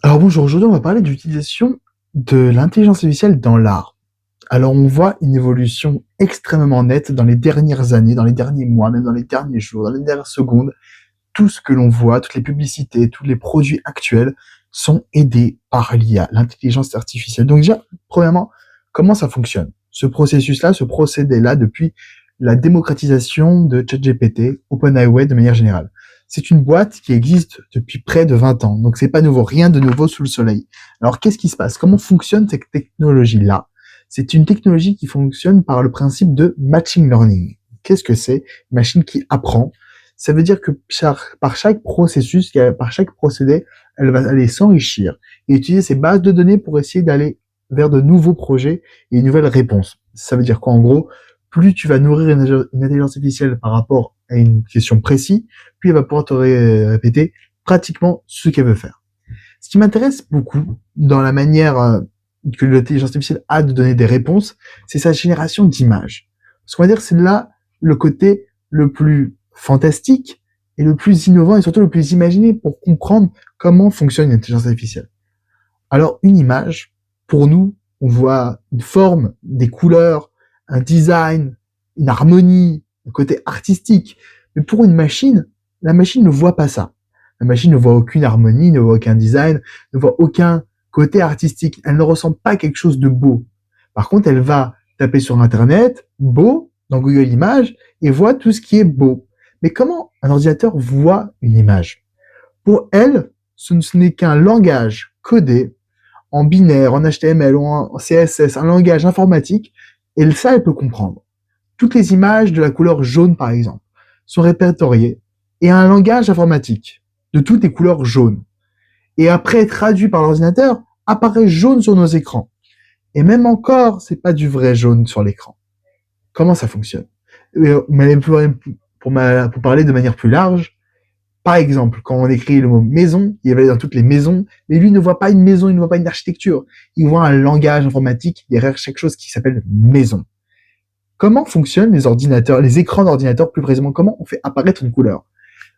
Alors bonjour, aujourd'hui on va parler de l'utilisation de l'intelligence artificielle dans l'art. Alors on voit une évolution extrêmement nette dans les dernières années, dans les derniers mois, même dans les derniers jours, dans les dernières secondes. Tout ce que l'on voit, toutes les publicités, tous les produits actuels sont aidés par l'IA, l'intelligence artificielle. Donc déjà, premièrement, comment ça fonctionne? Ce processus-là, ce procédé-là, depuis la démocratisation de ChatGPT, OpenAI de manière générale. C'est une boîte qui existe depuis près de 20 ans, donc c'est pas nouveau, rien de nouveau sous le soleil. Alors qu'est-ce qui se passe? Comment fonctionne cette technologie-là? C'est une technologie qui fonctionne par le principe de machine learning. Qu'est-ce que c'est? Une machine qui apprend. Ça veut dire que par chaque processus, par chaque procédé, elle va aller s'enrichir et utiliser ces bases de données pour essayer d'aller vers de nouveaux projets et de nouvelles réponses. Ça veut dire qu'en gros, plus tu vas nourrir une intelligence artificielle par rapport à une question précise, plus elle va pouvoir te répéter pratiquement ce qu'elle veut faire. Ce qui m'intéresse beaucoup dans la manière que l'intelligence artificielle a de donner des réponses, c'est sa génération d'images. Parce qu'on va dire c'est là le côté le plus fantastique et le plus innovant et surtout le plus imaginé pour comprendre comment fonctionne une intelligence artificielle. Alors une image, pour nous, on voit une forme, des couleurs, un design, une harmonie, un côté artistique. Mais pour une machine, la machine ne voit pas ça. La machine ne voit aucune harmonie, ne voit aucun design, ne voit aucun côté artistique. Elle ne ressent pas quelque chose de beau. Par contre, elle va taper sur Internet, beau, dans Google Images, et voit tout ce qui est beau. Mais comment un ordinateur voit une image? Pour elle, ce n'est qu'un langage codé en binaire, en HTML ou en CSS, un langage informatique, et ça, elle peut comprendre. Toutes les images de la couleur jaune, par exemple, sont répertoriées et un langage informatique de toutes les couleurs jaunes. Et après, traduit par l'ordinateur, apparaît jaune sur nos écrans. Et même encore, c'est pas du vrai jaune sur l'écran. Comment ça fonctionne? Mais pour parler de manière plus large, par exemple, quand on écrit le mot maison, il va aller dans toutes les maisons, mais lui ne voit pas une maison, il ne voit pas une architecture. Il voit un langage informatique derrière chaque chose qui s'appelle maison. Comment fonctionnent les ordinateurs, les écrans d'ordinateur plus précisément? Comment on fait apparaître une couleur?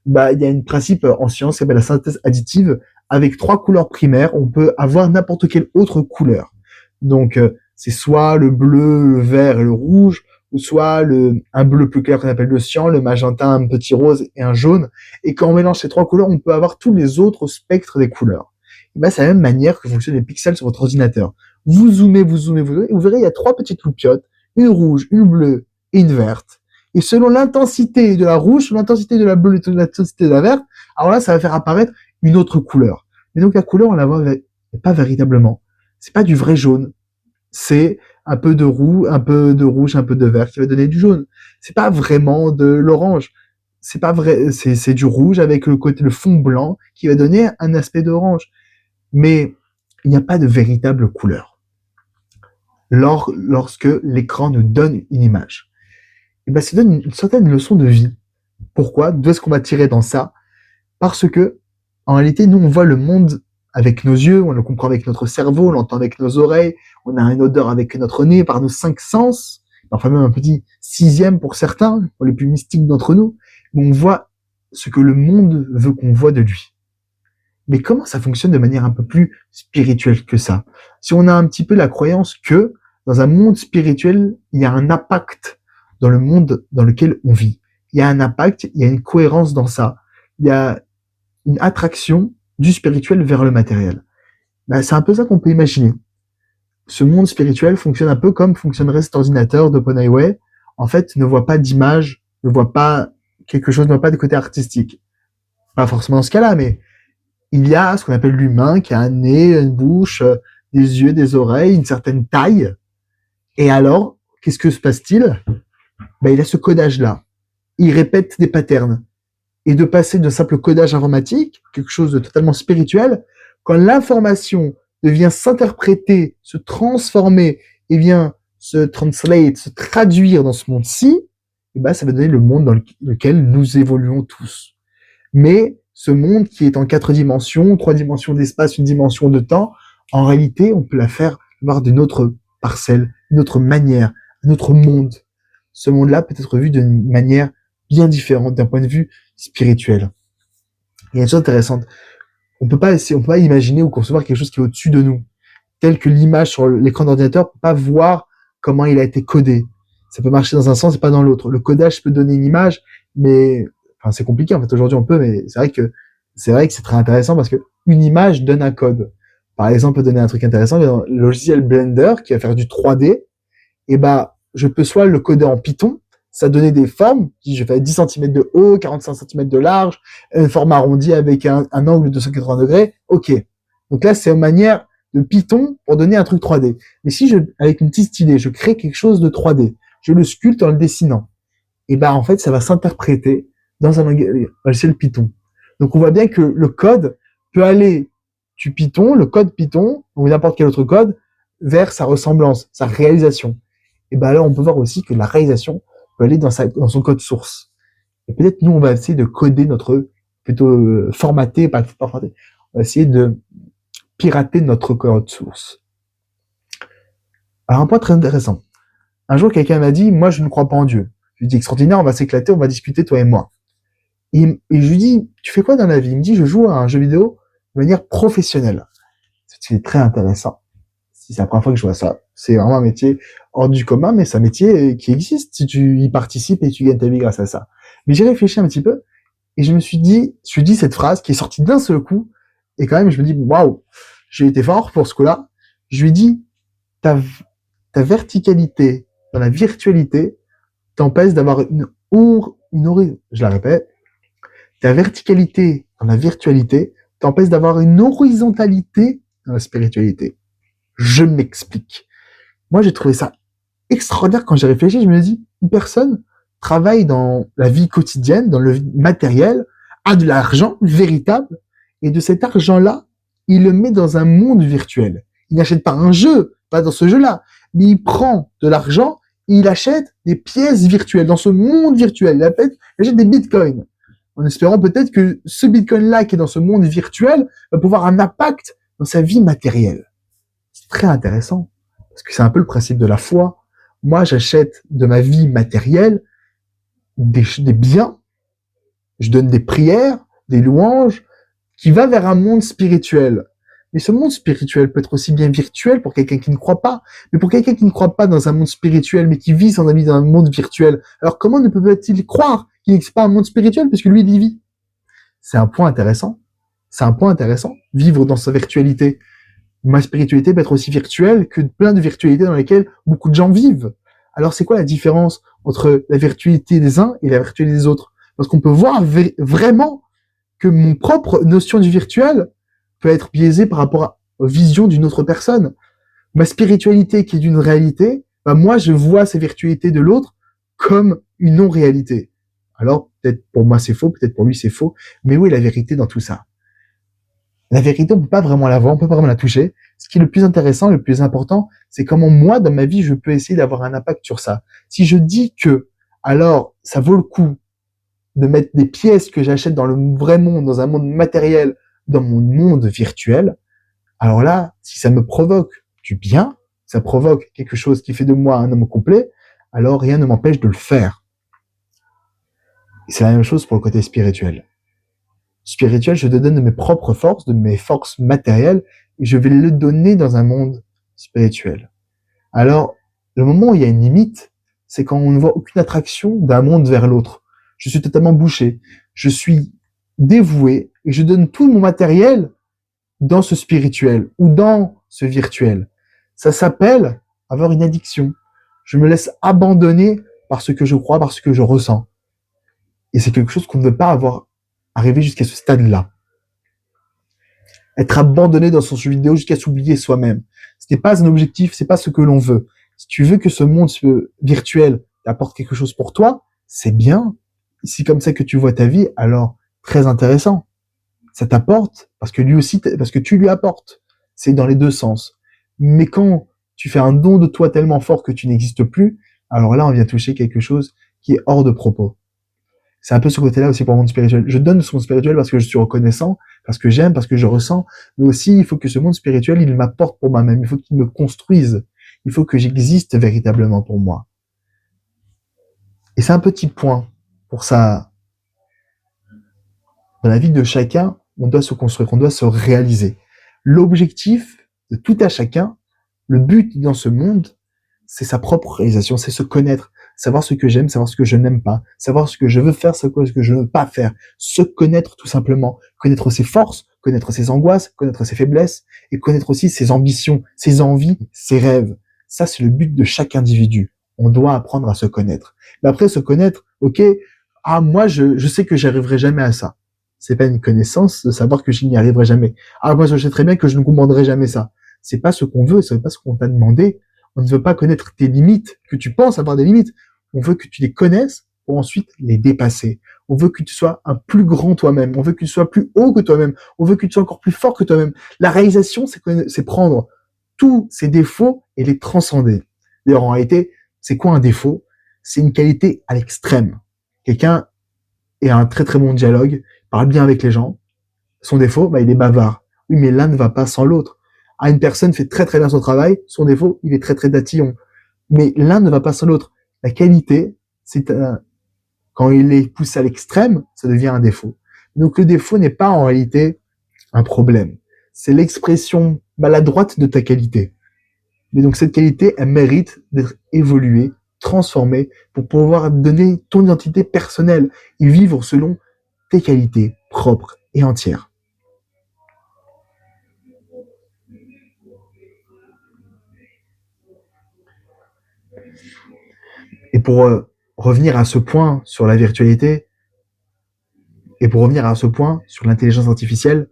Il y a un principe en science qui s'appelle la synthèse additive. Avec 3 couleurs primaires, on peut avoir n'importe quelle autre couleur. Donc, c'est soit le bleu, le vert et le rouge, ou soit un bleu plus clair qu'on appelle le cyan, le magenta, un petit rose et un jaune. Et quand on mélange ces 3 couleurs, on peut avoir tous les autres spectres des couleurs. C'est la même manière que fonctionnent les pixels sur votre ordinateur. Vous zoomez, et vous verrez, il y a 3 petites loupiottes, une rouge, une bleue et une verte. Et selon l'intensité de la rouge, selon l'intensité de la bleue et l'intensité de la verte, alors là, ça va faire apparaître une autre couleur. Mais donc la couleur, on la voit pas véritablement. C'est pas du vrai jaune. C'est un peu de rouge, un peu de vert qui va donner du jaune. C'est pas vraiment de l'orange. C'est pas vrai, c'est du rouge avec le fond blanc qui va donner un aspect d'orange. Mais il n'y a pas de véritable couleur. Lorsque l'écran nous donne une image. Ça donne une certaine leçon de vie. Pourquoi? D'où est-ce qu'on va tirer dans ça? Parce que, en réalité, nous, on voit le monde avec nos yeux, on le comprend avec notre cerveau, on l'entend avec nos oreilles, on a une odeur avec notre nez, par nos 5 sens, enfin même un petit 6e pour certains, pour les plus mystiques d'entre nous, où on voit ce que le monde veut qu'on voit de lui. Mais comment ça fonctionne de manière un peu plus spirituelle que ça? Si on a un petit peu la croyance que, dans un monde spirituel, il y a un impact dans le monde dans lequel on vit. Il y a un impact, il y a une cohérence dans ça. Il y a une attraction du spirituel vers le matériel. C'est un peu ça qu'on peut imaginer. Ce monde spirituel fonctionne un peu comme fonctionnerait cet ordinateur d'OpenAI. En fait, ne voit pas d'image, ne voit pas quelque chose, ne voit pas de côté artistique. Pas forcément dans ce cas-là, mais il y a ce qu'on appelle l'humain qui a un nez, une bouche, des yeux, des oreilles, une certaine taille. Et alors, qu'est-ce que se passe-t-il? Il a ce codage-là. Il répète des patterns. Et de passer de simple codage informatique, quelque chose de totalement spirituel, quand l'information vient s'interpréter, se transformer, et vient se translate, se traduire dans ce monde-ci, ça va donner le monde dans lequel nous évoluons tous. Mais ce monde qui est en 4 dimensions, 3 dimensions d'espace, une dimension de temps, en réalité, on peut la faire voir d'une autre parcelle, d'une autre manière, un autre monde. Ce monde-là peut être vu d'une manière bien différente d'un point de vue spirituel. Il y a une chose intéressante. on peut pas imaginer ou concevoir quelque chose qui est au-dessus de nous, tel que l'image sur l'écran d'ordinateur, on peut pas voir comment il a été codé. Ça peut marcher dans un sens et pas dans l'autre. Le codage peut donner une image, mais enfin c'est compliqué en fait. Aujourd'hui on peut, mais c'est vrai que c'est très intéressant parce que une image donne un code. Par exemple, on peut donner un truc intéressant dans le logiciel Blender qui va faire du 3D. Et bah, je peux soit le coder en Python, ça donnait des formes, je fais 10 cm de haut, 45 cm de large, une forme arrondie avec un angle de 180 degrés. Ok. Donc là, c'est une manière de Python pour donner un truc 3D. Mais si avec une petite idée, je crée quelque chose de 3D, je le sculpte en le dessinant, et ben en fait, ça va s'interpréter dans un logiciel Python. Donc on voit bien que le code peut aller du Python, le code Python, ou n'importe quel autre code, vers sa ressemblance, sa réalisation. Et ben là, on peut voir aussi que la réalisation peut aller dans son code source. Et peut-être nous, on va essayer de coder plutôt formater, pas formater, on va essayer de pirater notre code source. Alors un point très intéressant. Un jour, quelqu'un m'a dit, moi, je ne crois pas en Dieu. Je lui dis, extraordinaire, on va s'éclater, on va discuter, toi et moi. Et je lui dis, tu fais quoi dans la vie? Il me dit, je joue à un jeu vidéo de manière professionnelle. C'est très intéressant. Si c'est la première fois que je vois ça, c'est vraiment un métier hors du commun, mais c'est un métier qui existe si tu y participes et tu gagnes ta vie grâce à ça. Mais j'ai réfléchi un petit peu et je dis cette phrase qui est sortie d'un seul coup et quand même je me dis waouh, j'ai été fort pour ce coup-là. Je lui dis ta verticalité dans la virtualité t'empêche d'avoir je la répète, ta verticalité dans la virtualité t'empêche d'avoir une horizontalité dans la spiritualité. Je m'explique. Moi, j'ai trouvé ça extraordinaire quand j'ai réfléchi. Je me dis, une personne travaille dans la vie quotidienne, dans le matériel, a de l'argent véritable, et de cet argent-là, il le met dans un monde virtuel. Il n'achète pas un jeu, pas dans ce jeu-là, mais il prend de l'argent et il achète des pièces virtuelles dans ce monde virtuel. Il achète des bitcoins, en espérant peut-être que ce bitcoin-là qui est dans ce monde virtuel va pouvoir avoir un impact dans sa vie matérielle. C'est très intéressant, parce que c'est un peu le principe de la foi. Moi, j'achète de ma vie matérielle des biens, je donne des prières, des louanges, qui va vers un monde spirituel. Mais ce monde spirituel peut être aussi bien virtuel pour quelqu'un qui ne croit pas. Mais pour quelqu'un qui ne croit pas dans un monde spirituel, mais qui vit son vie dans un monde virtuel, alors comment ne peut-il croire qu'il n'existe pas un monde spirituel, puisque lui, il y vit? C'est un point intéressant. C'est un point intéressant, vivre dans sa virtualité. Ma spiritualité peut être aussi virtuelle que plein de virtualités dans lesquelles beaucoup de gens vivent. Alors c'est quoi la différence entre la virtualité des uns et la virtualité des autres? Parce qu'on peut voir vraiment que mon propre notion du virtuel peut être biaisée par rapport à la vision d'une autre personne. Ma spiritualité qui est d'une réalité, bah moi je vois ces virtualités de l'autre comme une non-réalité. Alors peut-être pour moi c'est faux, peut-être pour lui c'est faux, mais où est la vérité dans tout ça? La vérité, on peut pas vraiment la voir, on peut pas vraiment la toucher. Ce qui est le plus intéressant, le plus important, c'est comment moi, dans ma vie, je peux essayer d'avoir un impact sur ça. Si je dis que, alors, ça vaut le coup de mettre des pièces que j'achète dans le vrai monde, dans un monde matériel, dans mon monde virtuel, alors là, si ça me provoque du bien, ça provoque quelque chose qui fait de moi un homme complet, alors rien ne m'empêche de le faire. Et c'est la même chose pour le côté spirituel. Spirituel, je te donne de mes propres forces, de mes forces matérielles, et je vais le donner dans un monde spirituel. Alors, le moment où il y a une limite, c'est quand on ne voit aucune attraction d'un monde vers l'autre. Je suis totalement bouché. Je suis dévoué et je donne tout mon matériel dans ce spirituel ou dans ce virtuel. Ça s'appelle avoir une addiction. Je me laisse abandonner par ce que je crois, par ce que je ressens. Et c'est quelque chose qu'on ne veut pas avoir arriver jusqu'à ce stade-là. Être abandonné dans son jeu vidéo jusqu'à s'oublier soi-même. Ce n'est pas un objectif, c'est pas ce que l'on veut. Si tu veux que ce monde virtuel t'apporte quelque chose pour toi, c'est bien. Si c'est comme ça que tu vois ta vie, alors très intéressant. Ça t'apporte parce que lui aussi, parce que tu lui apportes. C'est dans les deux sens. Mais quand tu fais un don de toi tellement fort que tu n'existes plus, alors là, on vient toucher quelque chose qui est hors de propos. C'est un peu ce côté-là aussi pour le monde spirituel. Je donne ce monde spirituel parce que je suis reconnaissant, parce que j'aime, parce que je ressens, mais aussi il faut que ce monde spirituel, il m'apporte pour moi-même, il faut qu'il me construise, il faut que j'existe véritablement pour moi. Et c'est un petit point pour ça. Dans la vie de chacun, on doit se construire, on doit se réaliser. L'objectif de tout à chacun, le but dans ce monde, c'est sa propre réalisation, c'est se connaître, savoir ce que j'aime, savoir ce que je n'aime pas, savoir ce que je veux faire, ce que je ne veux pas faire, se connaître tout simplement, connaître ses forces, connaître ses angoisses, connaître ses faiblesses, et connaître aussi ses ambitions, ses envies, ses rêves. Ça, c'est le but de chaque individu. On doit apprendre à se connaître. Mais après, se connaître, ok, moi, je sais que j'arriverai jamais à ça. C'est pas une connaissance de savoir que je n'y arriverai jamais. Moi, je sais très bien que je ne comprendrai jamais ça. C'est pas ce qu'on veut, c'est pas ce qu'on t'a demandé. On ne veut pas connaître tes limites, que tu penses avoir des limites. On veut que tu les connaisses pour ensuite les dépasser. On veut que tu sois un plus grand toi-même. On veut que tu sois plus haut que toi-même. On veut que tu sois encore plus fort que toi-même. La réalisation, c'est prendre tous ces défauts et les transcender. D'ailleurs, en réalité, c'est quoi un défaut? C'est une qualité à l'extrême. Quelqu'un a un très très bon dialogue, parle bien avec les gens. Son défaut, il est bavard. Oui, mais l'un ne va pas sans l'autre. Une personne fait très très bien son travail, son défaut, il est très très tatillon. Mais l'un ne va pas sans l'autre. La qualité, quand il est poussé à l'extrême, ça devient un défaut. Donc le défaut n'est pas en réalité un problème. C'est l'expression maladroite de ta qualité. Mais donc cette qualité, elle mérite d'être évoluée, transformée, pour pouvoir donner ton identité personnelle et vivre selon tes qualités propres et entières. Et pour revenir à ce point sur la virtualité, et pour revenir à ce point sur l'intelligence artificielle,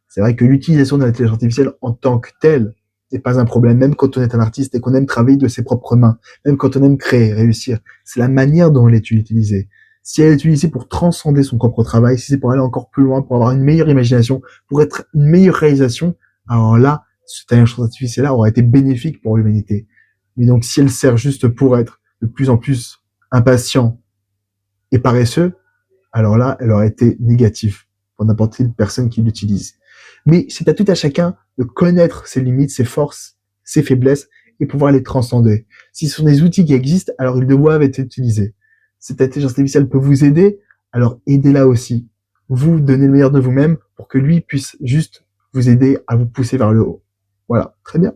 c'est vrai que l'utilisation de l'intelligence artificielle en tant que telle n'est pas un problème, même quand on est un artiste et qu'on aime travailler de ses propres mains, même quand on aime créer, réussir. C'est la manière dont elle est utilisée. Si elle est utilisée pour transcender son propre travail, si c'est pour aller encore plus loin, pour avoir une meilleure imagination, pour être une meilleure réalisation, alors là, cette intelligence artificielle-là aura été bénéfique pour l'humanité. Mais donc, si elle sert juste pour être de plus en plus impatient et paresseux, alors là, elle aurait été négative pour n'importe quelle personne qui l'utilise. Mais c'est à tout à chacun de connaître ses limites, ses forces, ses faiblesses et pouvoir les transcender. Si ce sont des outils qui existent, alors ils doivent être utilisés. Cette intelligence artificielle peut vous aider, alors aidez-la aussi. Vous donnez le meilleur de vous-même pour que lui puisse juste vous aider à vous pousser vers le haut. Voilà, très bien.